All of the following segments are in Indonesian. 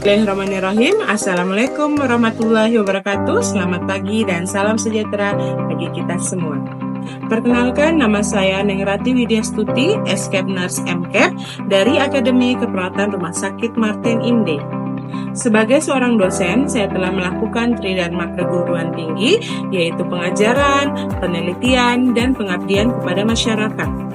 Bismillahirrahmanirrahim. Assalamualaikum warahmatullahi wabarakatuh. Selamat pagi dan salam sejahtera bagi kita semua. Perkenalkan, nama saya Nengrati Widyastuti, Escape Nurse MCAP dari Akademi Keperawatan Rumah Sakit Martin Inde. Sebagai seorang dosen, saya telah melakukan tridharma perguruan tinggi, yaitu pengajaran, penelitian, dan pengabdian kepada masyarakat.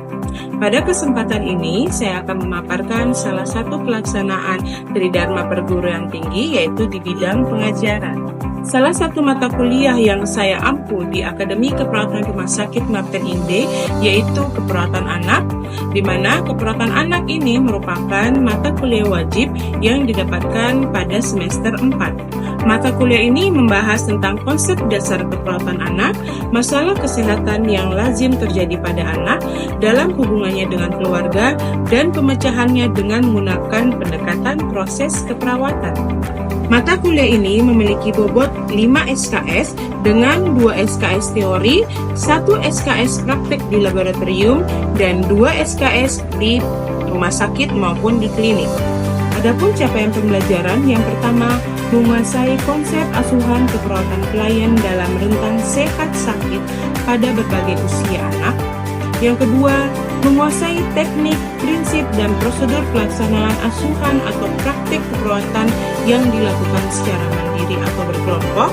Pada kesempatan ini, saya akan memaparkan salah satu pelaksanaan tridharma perguruan tinggi, yaitu di bidang pengajaran. Salah satu mata kuliah yang saya ampu di Akademi Keperawatan Rumah Sakit Martin Inde yaitu keperawatan anak, di mana keperawatan anak ini merupakan mata kuliah wajib yang didapatkan pada semester 4. Mata kuliah ini membahas tentang konsep dasar keperawatan anak, masalah kesehatan yang lazim terjadi pada anak dalam hubungannya dengan keluarga, dan pemecahannya dengan menggunakan pendekatan proses keperawatan. Mata kuliah ini memiliki bobot 5 SKS dengan 2 SKS teori, 1 SKS praktek di laboratorium, dan 2 SKS di rumah sakit maupun di klinik. Adapun capaian pembelajaran, yang pertama, menguasai konsep asuhan keperawatan klien dalam rentang sehat sakit pada berbagai usia anak. Yang kedua, menguasai teknik, prinsip, dan prosedur pelaksanaan asuhan atau praktik keperawatan yang dilakukan secara mandiri atau berkelompok.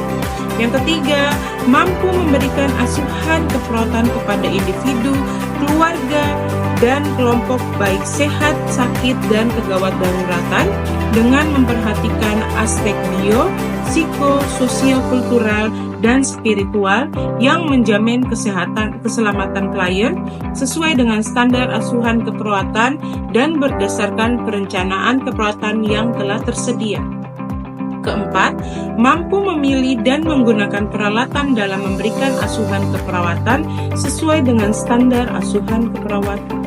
Yang ketiga, mampu memberikan asuhan keperawatan kepada individu, keluarga, dan kelompok baik sehat, sakit, dan kegawat daruratan dengan memperhatikan aspek bio, psiko, sosial, kultural, dan spiritual yang menjamin keselamatan klien sesuai dengan standar asuhan keperawatan dan berdasarkan perencanaan keperawatan yang telah tersedia. Keempat, mampu memilih dan menggunakan peralatan dalam memberikan asuhan keperawatan sesuai dengan standar asuhan keperawatan.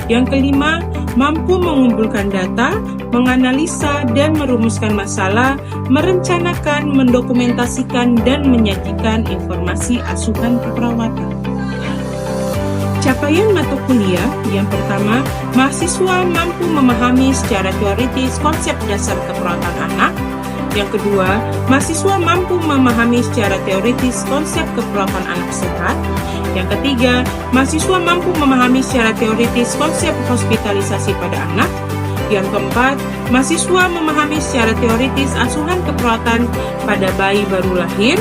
Yang kelima, mampu mengumpulkan data, menganalisa dan merumuskan masalah, merencanakan, mendokumentasikan, dan menyajikan informasi asuhan keperawatan. Capaian mata kuliah, yang pertama, mahasiswa mampu memahami secara teoritis konsep dasar keperawatan anak. Yang kedua, mahasiswa mampu memahami secara teoritis konsep keperawatan anak sehat. Yang ketiga, mahasiswa mampu memahami secara teoritis konsep hospitalisasi pada anak. Yang keempat, mahasiswa memahami secara teoritis asuhan keperawatan pada bayi baru lahir.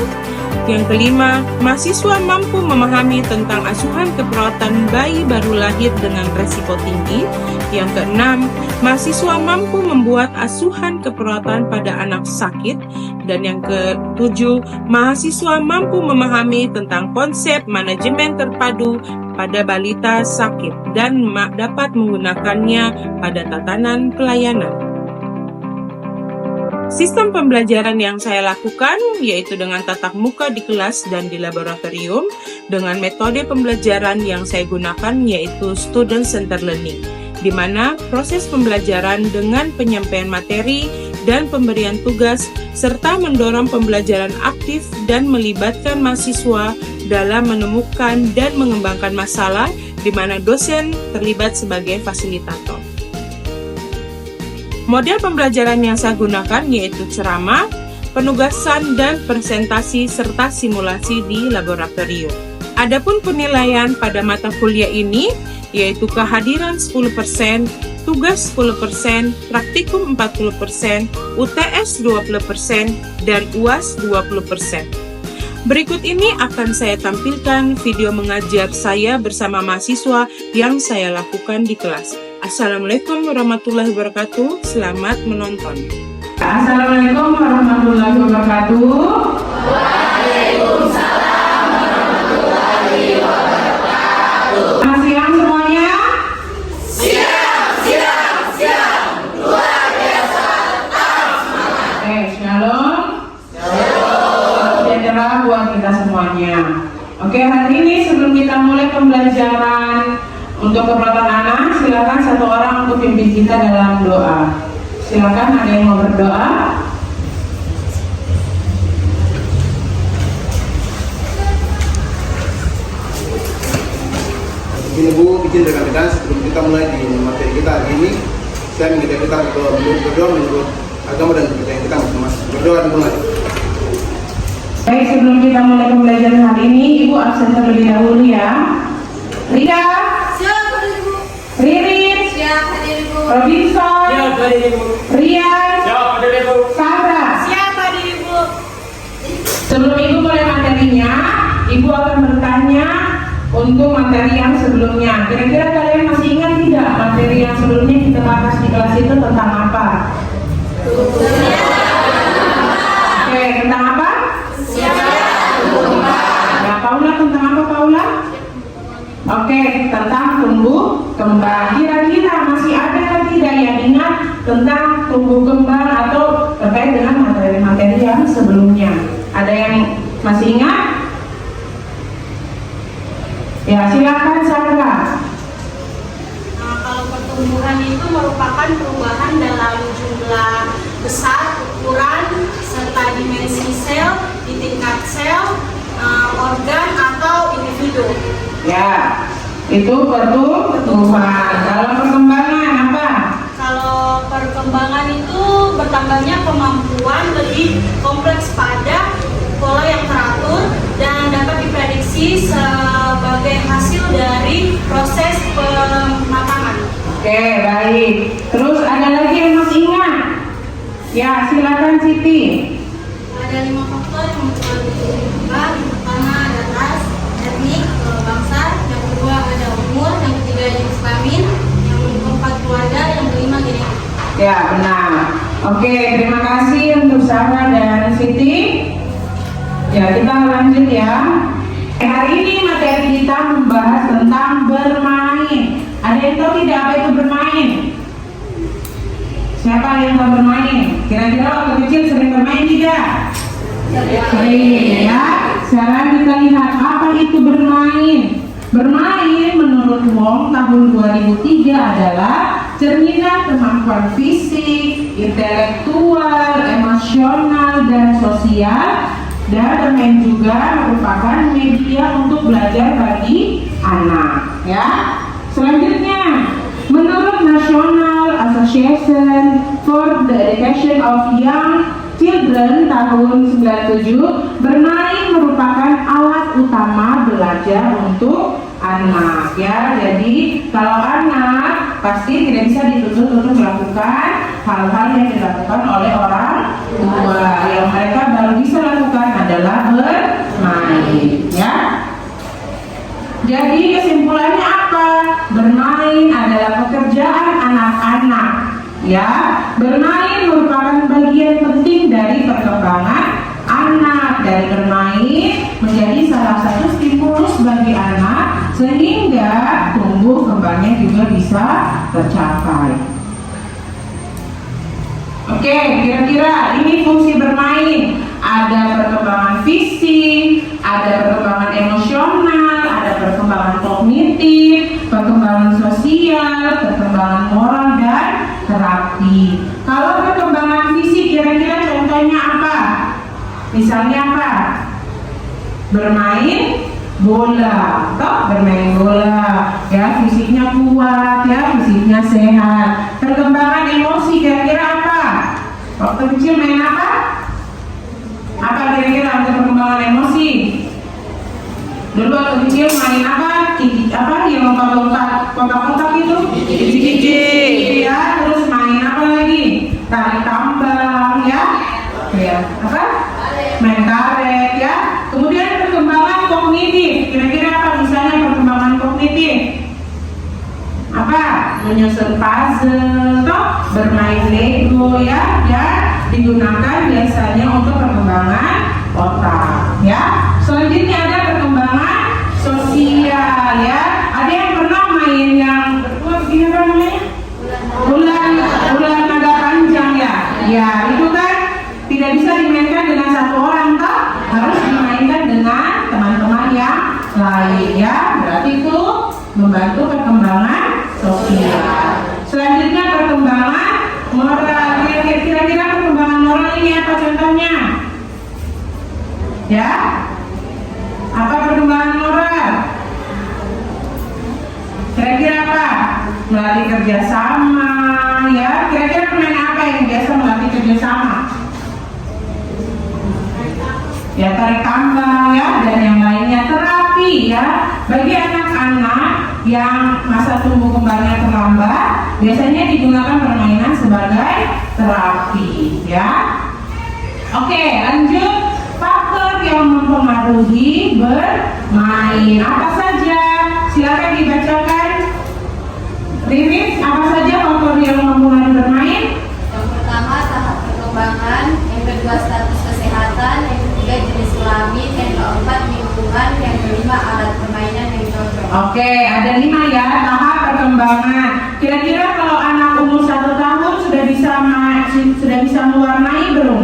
Yang kelima, mahasiswa mampu memahami tentang asuhan keperawatan bayi baru lahir dengan resiko tinggi. Yang keenam, mahasiswa mampu membuat asuhan keperawatan pada anak sakit. Dan yang ketujuh, mahasiswa mampu memahami tentang konsep manajemen terpadu pada balita sakit dan dapat menggunakannya pada tatanan pelayanan. Sistem pembelajaran yang saya lakukan yaitu dengan tatap muka di kelas dan di laboratorium, dengan metode pembelajaran yang saya gunakan yaitu student centered learning, di mana proses pembelajaran dengan penyampaian materi dan pemberian tugas serta mendorong pembelajaran aktif dan melibatkan mahasiswa dalam menemukan dan mengembangkan masalah, di mana dosen terlibat sebagai fasilitator. Model pembelajaran yang saya gunakan yaitu ceramah, penugasan, dan presentasi serta simulasi di laboratorium. Adapun penilaian pada mata kuliah ini yaitu kehadiran 10%, tugas 10%, praktikum 40%, UTS 20%, dan UAS 20%. Berikut ini akan saya tampilkan video mengajar saya bersama mahasiswa yang saya lakukan di kelas. Assalamualaikum warahmatullahi wabarakatuh. Selamat menonton. Assalamualaikum warahmatullahi wabarakatuh. Waalaikumsalam warahmatullahi wabarakatuh. Selamat siang semuanya. Siap. Luar biasa. Tetap semangat. Shalom. Sejahtera buat kita semuanya. Hari ini sebelum kita mulai pembelajaran untuk keperawatan anak, silakan satu orang untuk pimpin kita dalam doa. Silakan, ada yang mau berdoa? Ini Bu, izin rekan-rekan sebelum kita mulai di materi kita hari ini, saya minta kita untuk berdoa menurut agama dan budaya kita masing-masing. Berdoa dimulai. Baik, sebelum kita mulai pembelajaran hari ini, Ibu absen terlebih dahulu ya. Rika, Siap, Hadir Ibu. Ririn, Siap, Hadir Ibu. Robinson, Siap, Hadir Ibu. Rian, Siap, Hadir Ibu. Sandra. Siap, Hadir Ibu. Sebelum Ibu mulai materinya, Ibu akan bertanya untuk materi yang sebelumnya. Kira-kira kalian masih ingat tidak materi yang sebelumnya kita bahas di kelas itu tentang apa? Oke, tentang apa? Ya, Paula, tentang apa Paula? Oke, tentang tumbuh kembang. Kira-kira masih ada atau tidak yang ingat tentang tumbuh kembang atau terkait dengan materi-materi yang sebelumnya? Ada yang masih ingat? Ya, silakan Sandra. Nah, kalau pertumbuhan itu merupakan perubahan dalam jumlah besar, ukuran, serta dimensi sel di tingkat sel, organ atau individu. Ya, itu pertumbuhan. Dalam perkembangan apa? Kalau perkembangan itu bertambahnya kemampuan lebih kompleks pada pola yang teratur dan dapat diprediksi sebagai hasil dari proses pematangan. Oke, baik. Terus ada lagi yang masih ingat? Ya, silakan Siti. Ada 5 faktor yang mempengaruhi perubahan. Yang pertama ada ras, etnik, bangsa. Yang kedua ada umur. Yang ketiga jenis kelamin. Yang keempat keluarga. Yang kelima genetik. Ya, benar. Oke, terima kasih untuk Sarah dan Siti. Ya, kita lanjut ya. Hari ini materi kita membahas tentang bermain. Ada yang tahu tidak apa itu bermain? Siapa yang tahu bermain? Kira-kira waktu kecil sering bermain tidak? Sering ya. Sekarang kita lihat apa itu bermain. Bermain menurut Wong tahun 2003 adalah cerminan kemampuan fisik, intelektual, emosional, dan sosial. Dan bermain juga merupakan media untuk belajar bagi anak ya. Selanjutnya, menurut National Association for the Education of Young Children tahun 97, bermain merupakan alat utama belajar untuk anak ya. Jadi kalau anak pasti tidak bisa dituntut untuk melakukan hal-hal yang dilakukan oleh orang tua. Yang mereka baru bisa lakukan adalah bermain ya. Jadi kesimpulannya apa? Bermain adalah pekerjaan anak-anak ya. Bermain merupakan bagian penting dari perkembangan anak. Dari bermain menjadi salah satu stimulus bagi anak sehingga tumbuh kembangnya juga bisa tercapai. Oke, kira-kira ini fungsi bermain. Ada perkembangan fisik, ada perkembangan emosional, ada perkembangan kognitif, perkembangan sosial, perkembangan moral, dan terapi. Kalau perkembangan fisik, kira-kira contohnya apa? Misalnya apa? Bermain bola, toh bermain bola, ya fisiknya kuat, ya fisiknya sehat. Perkembangan emosi kira-kira apa? Waktu kecil main apa? Apa kira-kira untuk perkembangan emosi? Dulu waktu kecil main apa? Apa yang lompat-lompat, kotak-kotak itu? Cici-cici, ya. Terus main apa lagi? Tarik tambang, ya. Ya, apa? Main karet, ya. Kemudian perkembangan kognitif. Kira-kira apa misalnya perkembangan kognitif? Apa? Menyusun puzzle, toh bermain Lego, ya, ya. Digunakan biasanya untuk perkembangan otak, ya. Selanjutnya ada perkembangan sosial, ya. Ada yang pernah main yang begini apa namanya? Ular naga panjang, ya. Ya, itu kan tidak bisa dimainkan dengan satu orang, toh harus dimainkan dengan teman-teman yang lain, ya. Berarti itu membantu perkembangan sosial. Selanjutnya perkembangan moral. Kira-kira perkembangan moral ini apa contohnya? Ya, apa perkembangan moral? Kira-kira apa? Melatih kerjasama, ya. Kira-kira pemain apa yang biasa melatih kerjasama? ya tarik tambang ya, dan yang lainnya. Terapi ya, bagi anak-anak yang masa tumbuh kembangnya terlambat, biasanya digunakan permainan sebagai terapi ya. Oke, lanjut. Faktor yang mempengaruhi bermain apa saja? Silakan dibacakan. Riris, apa saja faktor yang mempengaruhi bermain? Yang pertama tahap perkembangan, yang kedua status kesehatan, yang ketiga jenis kelamin, yang keempat lingkungan, yang kelima alat permainan yang cocok. Oke, ada 5 ya tahap perkembangan. Kira-kira kalau anak umur 1 tahun sudah bisa mewarnai belum?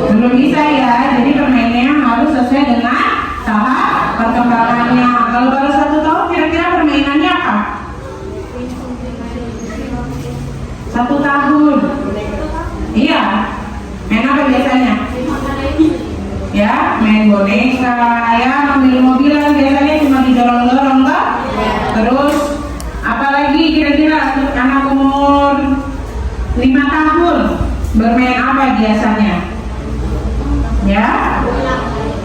Belum bisa ya. Jadi permainannya harus sesuai dengan tahap perkembangannya. Kalau baru 1 tahun, kira-kira permainannya apa? 1 tahun. Iya. Main apa biasanya? Ya, main boneka, ya, mobil-mobilan biasanya cuma didorong-dorong toh. Terus apalagi kira-kira untuk anak umur 5 tahun bermain apa biasanya? Ya,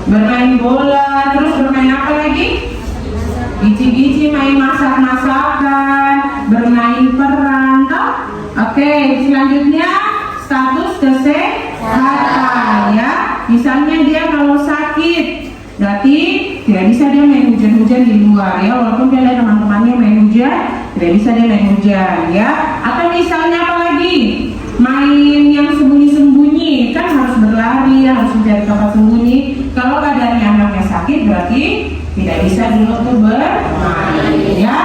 bermain bola. Terus bermain apa lagi? Gici-gici, main masak-masakan, bermain peran toh. Oke, selanjutnya status kesehatan ya. Misalnya dia kalau sakit, berarti tidak bisa dia main hujan-hujan di luar ya. Walaupun dia ada teman-temannya main hujan, tidak bisa dia main hujan ya. Atau misalnya apa lagi? Main yang sembunyi-sembunyi, kan harus berlari, harus mencari tempat sembunyi. Kalau keadaannya anaknya sakit, berarti tidak bisa dulu tuh bermain ya.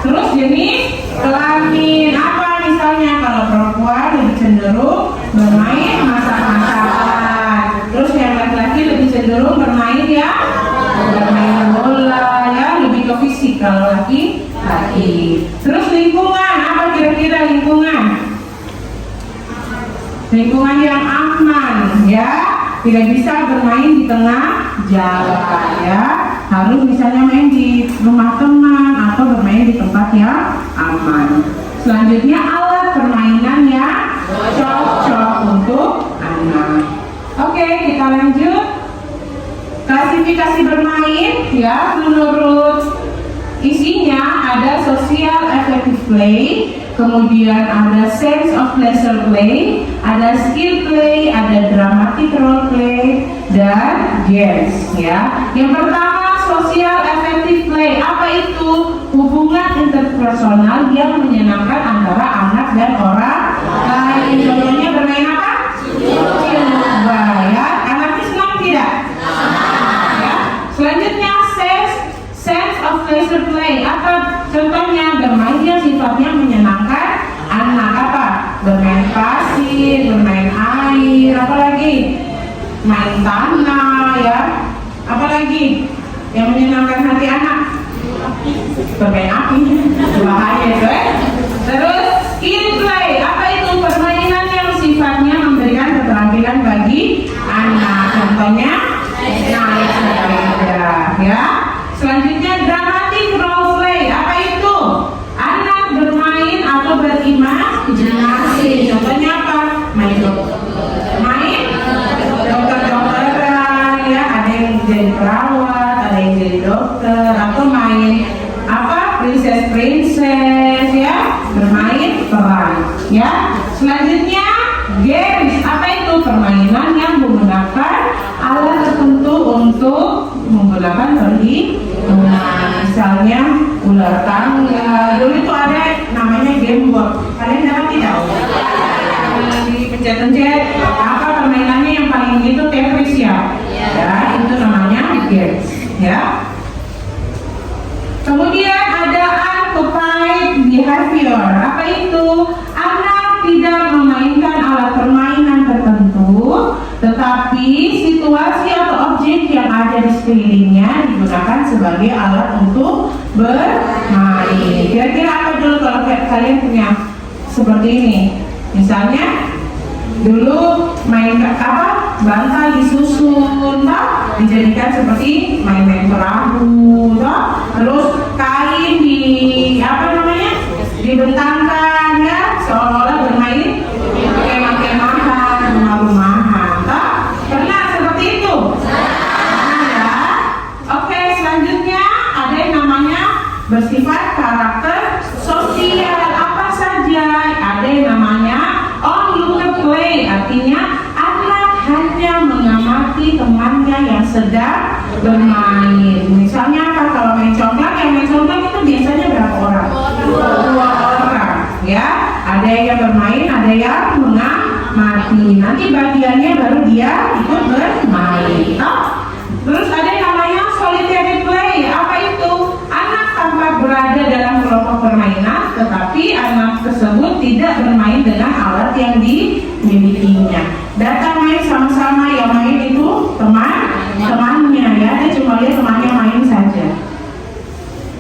Terus jenis kelamin apa? Misalnya kalau perempuan lebih cenderung bermain masak-masakan. Terus yang laki-laki lebih cenderung bermain ya, bermain bola ya, lebih ke fisik kalau laki-laki. Terus lingkungan apa kira-kira lingkungan? Lingkungan yang aman ya, tidak bisa bermain di tengah jalan ya. Harus misalnya main di rumah teman atau bermain di tempat yang aman. Selanjutnya alat permainan yang cocok untuk anak. Oke, kita lanjut. Klasifikasi bermain ya, menurut isinya ada social affective play, kemudian ada sense of pleasure play, ada skill play, ada dramatic role play, dan games ya. Yang pertama social affective play, apa itu? Hubungan interpersonal yang menyenangkan antara anak dan orang lain. Contohnya bermain apa? Cinta ya. Anaknya senang tidak? Ya. Selanjutnya sense of pleasure play, apa contohnya? Bermain yang sifatnya menyenangkan anak, apa? Bermain pasir, bermain air, apa lagi? Main tanah ya. Apa lagi yang menyenangkan hati anak? Bermain api, bahaya itu ya. Terus skill play, apa itu? Permainan yang sifatnya memberikan keterampilan bagi anak. Contohnya naik sepeda ya. Selanjutnya dramatic role play, apa itu? Anak bermain atau berimajinasi. Contohnya apa? Main dokter-dokteran ya, ada yang jadi perawat, ada yang jadi dokter, atau main apa? Princess ya, bermain peran ya. Selanjutnya games, apa itu? Permainan yang menggunakan alat tertentu untuk menggunakan perhitungan. Misalnya ular tangga. Dulu itu ada namanya game board. Kalian tahu tidak? Dipencet-pencet. Apa permainannya yang paling itu? Tetris ya. Ya, itu namanya games ya. Kemudian ada unoccupied behavior. Apa itu? Anak tidak memainkan alat permainan tertentu, tetapi situasi atau objek yang ada di sekelilingnya digunakan sebagai alat untuk bermain. Kira-kira apa dulu kalau kalian punya seperti ini? Misalnya dulu main apa? Bantal disusun, toh? Dijadikan seperti main-main perahu, toh? Terus kain di apa namanya? Dibentangkan ya, seolah-olah bermain kemah-kemahan, rumah-rumahan, toh? Pernah seperti itu? bermain. Misalnya apa? Kalau main congklak, yang main congklak itu biasanya berapa orang? Dua orang, ya. Ada yang bermain, ada yang mengamati. Nanti bagiannya baru dia ikut bermain. Terus ada yang namanya solitary play. Apa itu? Anak tampak berada dalam kelompok permainan, tetapi anak tersebut tidak bermain dengan alat yang dimilikinya. Datang main sama-sama, yang main itu temannya, ya. Dia cuma lihat temannya main saja.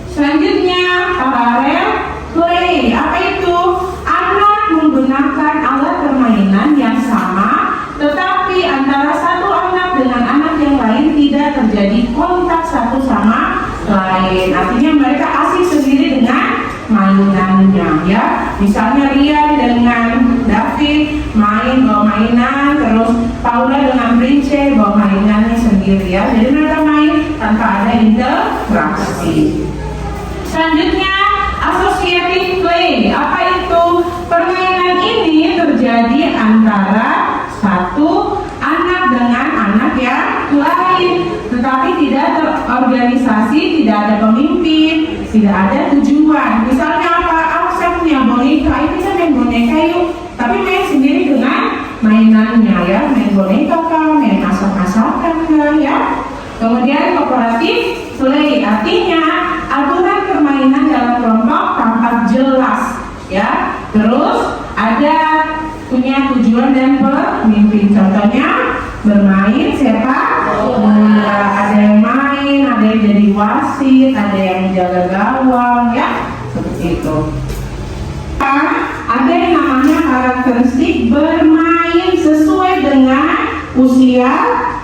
Selanjutnya parallel play. Apa itu? Anak menggunakan alat permainan yang sama, tetapi antara satu anak dengan anak yang lain tidak terjadi kontak satu sama lain. Artinya mereka asik sendiri dengan mainannya, ya. Misalnya Rian dengan David bawa mainan, terus Paula dengan Prince bawa mainannya sendiri, ya. Jadi mereka main tanpa ada interaksi. Selanjutnya associative play. Apa itu? Permainan ini terjadi antara satu anak dengan anak yang lain, tetapi tidak terorganisasi, tidak ada pemimpin, tidak ada tujuan. Misalnya apa? Saya punya boneka, ini saya main boneka yuk. Tapi main sendiri dengan mainannya, ya. Main boneka kah, main masak-masakan kah, ya. Kemudian kooperatif play, artinya aturan permainan dalam kelompok tampak jelas, ya. Terus ada punya tujuan dan pemimpin. Contohnya bermain sepak bola, ada yang main, ada yang jadi wasit, ada yang menjaga gawang, ya, seperti itu. Ada yang namanya karakteristik bermain sesuai dengan usia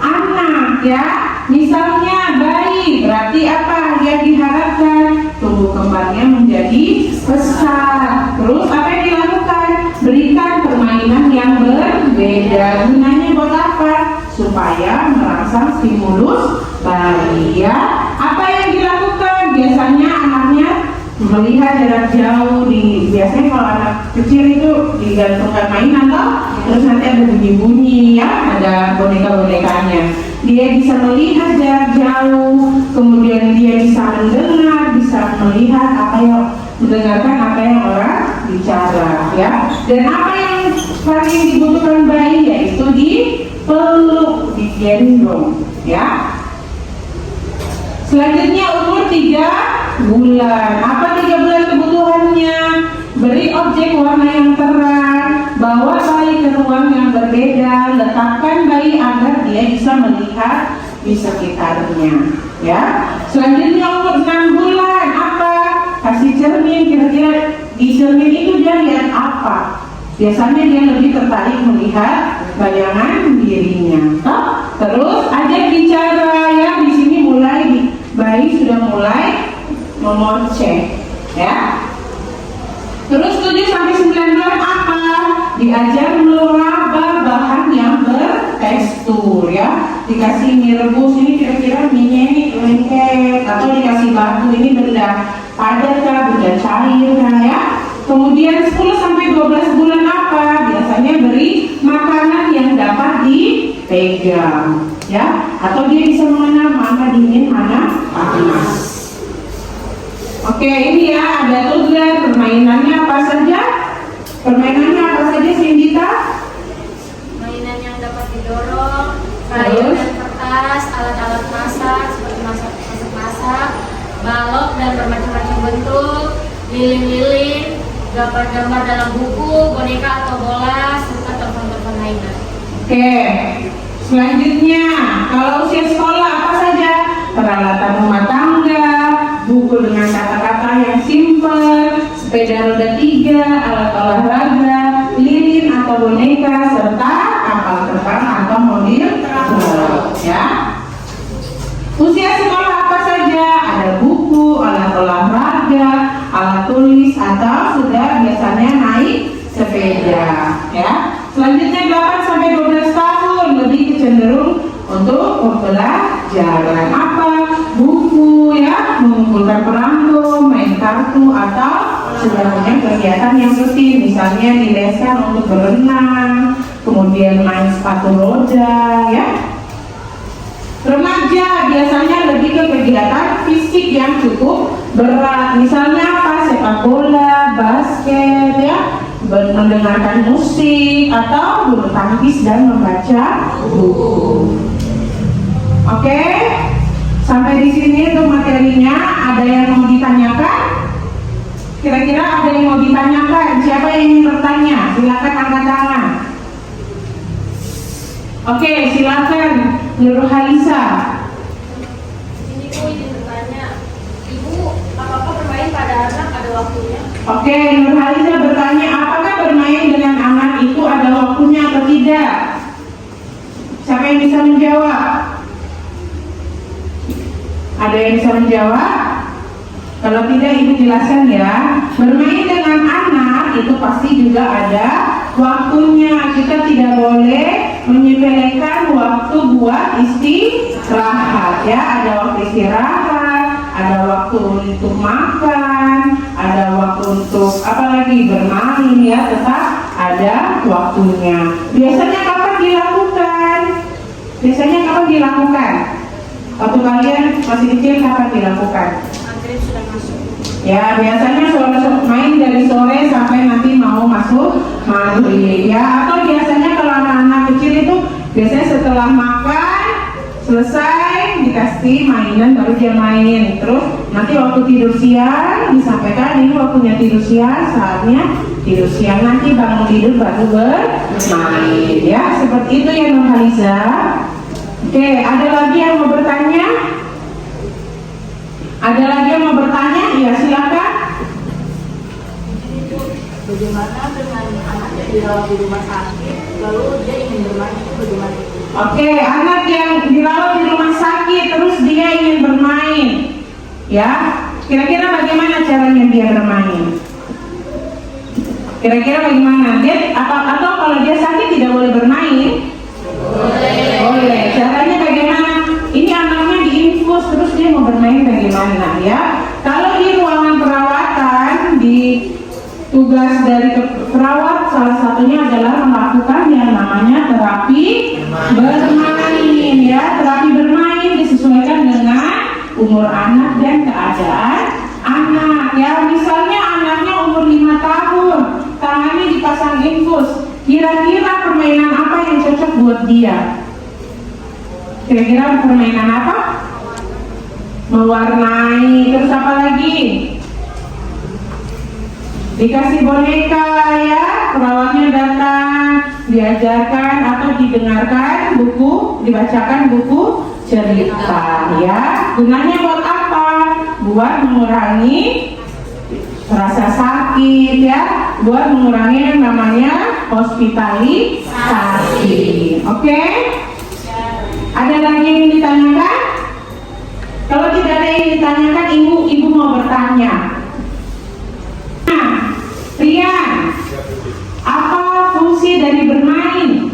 anak, ya. Misalnya bayi, berarti apa yang diharapkan? Tumbuh kembangnya menjadi besar. Terus apa yang dilakukan? Berikan permainan yang berbeda. Gunanya buat apa? Supaya merangsang stimulus bayi, ya. Apa yang dilakukan? Biasanya anaknya melihat jarak jauh. Biasanya kalau anak kecil itu digantungkan mainan toh, terus nanti ada bunyi-bunyi, ya, ada boneka-bonekanya. Dia bisa melihat jarak jauh, kemudian dia bisa melihat apa yang mendengarkan apa yang orang bicara, ya. Dan apa yang paling dibutuhkan bayi, yaitu dipeluk, digendong, ya. Selanjutnya umur 3 bulan. Apa 3 bulan kebutuhannya? Beri objek warna yang terang, bawa bayi ke ruang yang berbeda, letakkan bayi agar dia bisa melihat di sekitarnya, ya. Selanjutnya umur 6 bulan. Apa? Kasih cermin, kira-kira di cermin itu dia lihat apa? Biasanya dia lebih tertarik melihat bayangan dirinya. Terus ajak bicara, ya. Di sini bayi sudah mulai mengoceh, ya. Terus 7 sampai 9 bulan apa? Diajar meraba bahan yang bertekstur, ya. Dikasih mie rebus, ini kira-kira mie ini lengket, atau dikasih batu, ini benda padat kah, benda cair kah, ya. Kemudian 10 sampai 12 bulan apa? Biasanya beri makanan yang dapat dipegang, ya. Atau dia bisa mengenal mana dingin, mana panas. Oke, ini ya, ada toddler. Permainannya apa saja? Permainannya apa saja, Sindita? Mainan yang dapat didorong, kayu dan kertas, alat-alat masak seperti masak-masak, balok dan bermacam-macam bentuk, lilin-lilin, gambar-gambar dalam buku, boneka atau bola, serta telepon-telepon lainnya. Oke, selanjutnya kalau usia sekolah apa saja? Peralatan rumah tangga, buku dengan kata-kata yang simpel, sepeda roda 3, alat olahraga, lilin atau boneka, serta kapal terbang atau mobil truk, ya. Usia sekolah apa saja? Ada buku, alat olahraga, alat tulis, atau sudah biasanya naik sepeda, ya. Selanjutnya 8 sampai 12 tahun, lebih cenderung untuk pembelajaran. Apa? Buku, ya, mengumpulkan perangko, main kartu, atau sudah punya kegiatan yang rutin, misalnya dileskan untuk berenang, kemudian main sepatu roda, ya. Remaja remaja biasanya lebih ke kegiatan fisik yang cukup berat. Misalnya apa? Sepak bola, basket, ya, mendengarkan musik, atau bulu tangkis dan membaca buku. Oke, sampai di sini untuk materinya. Ada yang mau ditanyakan? Kira-kira ada yang mau ditanyakan? Siapa yang ingin bertanya? Silakan angkat tangan. Oke, silakan Nurul Halisa. Ini Bu izin bertanya, Ibu, apakah bermain pada anak ada waktunya? Oke, Nurul Halisa bertanya, apakah bermain dengan anak itu ada waktunya atau tidak? Siapa yang bisa menjawab? Ada yang bisa menjawab? Kalau tidak, Ibu jelaskan ya. Bermain dengan anak itu pasti juga ada waktunya. Kita tidak boleh menyepelekan waktu buat istirahat, ya. Ada waktu istirahat, ada waktu untuk makan, ada waktu untuk apalagi bermain, ya. Tetap ada waktunya. Biasanya kapan dilakukan? Waktu kalian masih kecil kapan dilakukan? Maghrib sudah masuk. Ya, biasanya main dari sore sampai nanti mau masuk maghrib, ya. Atau biasanya kalau anak-anak kecil itu biasanya setelah makan selesai dikasih mainan baru dia main. Terus nanti waktu tidur siang disampaikan ini waktunya tidur siang, saatnya tidur siang, nanti bangun tidur baru bermain, ya. Seperti itu ya Nur Haliza. Oke, ada lagi yang mau bertanya? Ada lagi yang mau bertanya? Ya, silakan. Bagaimana dengan anak yang dirawat di rumah sakit, lalu dia ingin bermain, itu bagaimana? Oke, anak yang dirawat di rumah sakit terus dia ingin bermain, ya. Kira-kira bagaimana caranya dia bermain? Kira-kira bagaimana? Dia atau kalau dia sakit tidak boleh bermain? Boleh. Caranya bagaimana? Ini anaknya diinfus terus dia mau bermain bagaimana, ya? Kalau di ruangan perawatan, di tugas dari perawat salah satunya adalah melakukan yang namanya terapi bermain, ya. Terapi bermain disesuaikan dengan umur anak dan keadaan anak, ya. Misalnya anaknya umur 5 tahun, tangannya dipasang infus. Kira-kira permainan apa yang cocok buat dia? Kira-kira permainan apa? Mewarnai, terus apa lagi? Dikasih boneka, ya. Perawatnya datang, diajarkan atau didengarkan buku, dibacakan buku cerita, ya. Gunanya buat apa? Buat mengurangi rasa sakit, ya. Buat mengurangi yang namanya hospitalisasi. Oke? Ada lagi yang ditanyakan? Kalau tidak ada yang ditanyakan, ibu mau bertanya. Nah, Rian, apa fungsi dari bermain?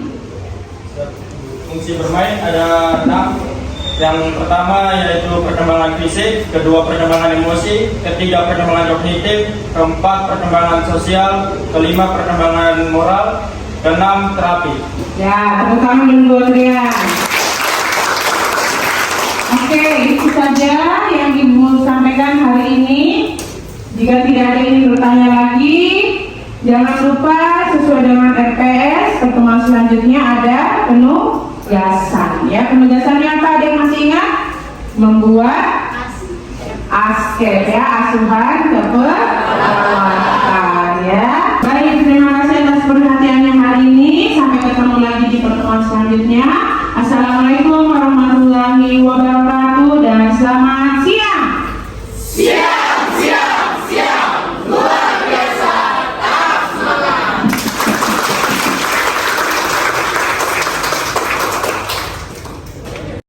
Fungsi bermain ada 6. Yang pertama yaitu perkembangan fisik, kedua perkembangan emosi, ketiga perkembangan kognitif, keempat perkembangan sosial, kelima perkembangan moral, keenam terapi. Ya, tepuk tangan dulu buat Rian. Oke, itu saja yang Ibu sampaikan hari ini. Jika tidak ada yang ingin bertanya lagi, jangan lupa sesuai dengan RPS pertemuan selanjutnya ada penugasan, ya. Penugasannya apa? Ada yang masih ingat? Membuat ASKEP, ya, asuhan keperawatan, ya. Baik, terima kasih atas perhatiannya hari ini. Sampai ketemu lagi di pertemuan selanjutnya. Assalamualaikum warahmatullahi wabarakatuh dan selamat